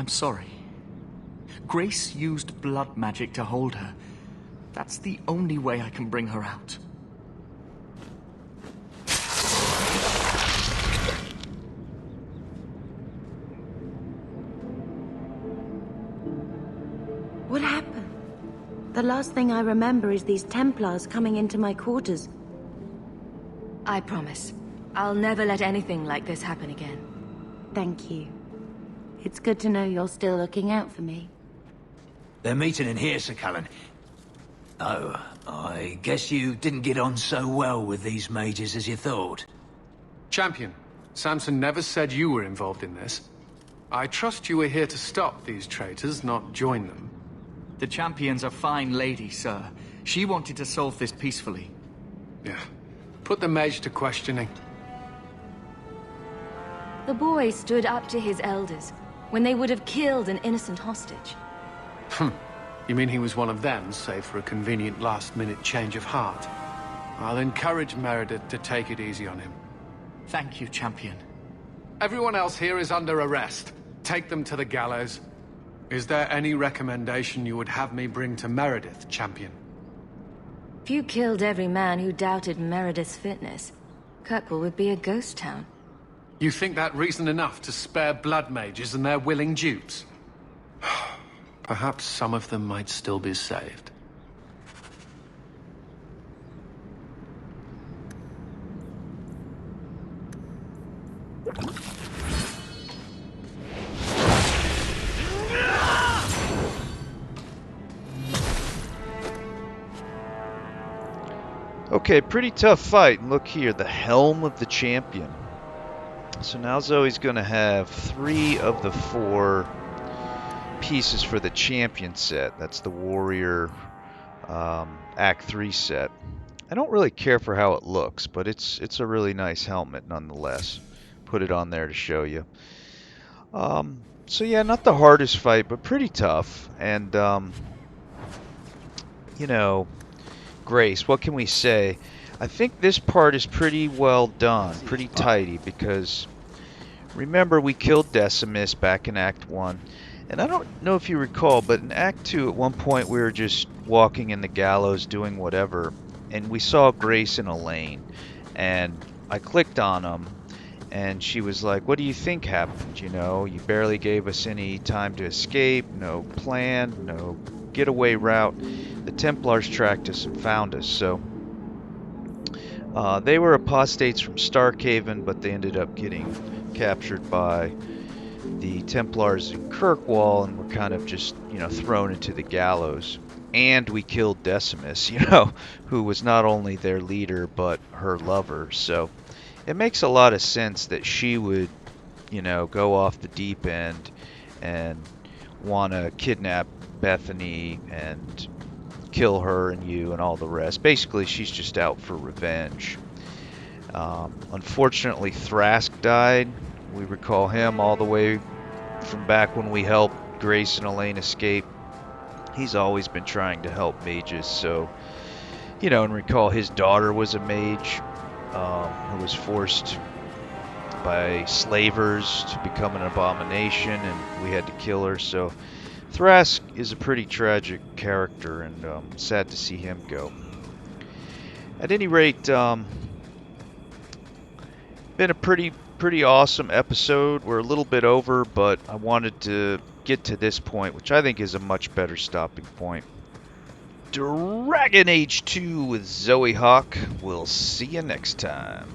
sorry. Grace used blood magic to hold her. That's the only way I can bring her out. What happened? The last thing I remember is these Templars coming into my quarters. I promise. I'll never let anything like this happen again. Thank you. It's good to know you're still looking out for me. They're meeting in here, Sir Cullen. Oh, I guess you didn't get on so well with these mages as you thought. Champion, Samson never said you were involved in this. I trust you were here to stop these traitors, not join them. The Champion's a fine lady, sir. She wanted to solve this peacefully. Yeah. Put the mage to questioning. The boy stood up to his elders when they would have killed an innocent hostage. You mean he was one of them, save for a convenient last-minute change of heart? I'll encourage Meredith to take it easy on him. Thank you, Champion. Everyone else here is under arrest. Take them to the gallows. Is there any recommendation you would have me bring to Meredith, Champion? If you killed every man who doubted Meredith's fitness, Kirkwall would be a ghost town. You think that reason enough to spare blood mages and their willing dupes? Perhaps some of them might still be saved. Okay, pretty tough fight. And look here, the Helm of the Champion. So now Zoe's going to have 3 of the 4 pieces for the Champion set. That's the Warrior Act 3 set. I don't really care for how it looks, but it's a really nice helmet nonetheless. Put it on there to show you. So yeah, not the hardest fight, but pretty tough. And, you know, Grace, what can we say? I think this part is pretty well done, pretty tidy, because remember we killed Decimus back in Act 1. And I don't know if you recall, but in Act 2 at one point we were just walking in the gallows doing whatever, and we saw Grace and Elaine, and I clicked on them, And she was like, what do you think happened? You know, you barely gave us any time to escape, no plan, no getaway route. The Templars tracked us and found us. So they were apostates from Starkhaven, but they ended up getting captured by the Templars in Kirkwall and were kind of just, you know, thrown into the gallows. And we killed Decimus, you know, who was not only their leader, but her lover. So it makes a lot of sense that she would, you know, go off the deep end and want to kidnap Bethany and kill her and you and all the rest. Basically, she's just out for revenge. Unfortunately, Thrask died. We recall him all the way from back when we helped Grace and Elaine escape. He's always been trying to help mages, so, you know, and recall his daughter was a mage who was forced by slavers to become an abomination, and we had to kill her. So Thrask is a pretty tragic character, and sad to see him go. At any rate, been a pretty awesome episode. We're a little bit over, but I wanted to get to this point, which I think is a much better stopping point. Dragon Age 2 with Zoe Hawke. We'll see you next time.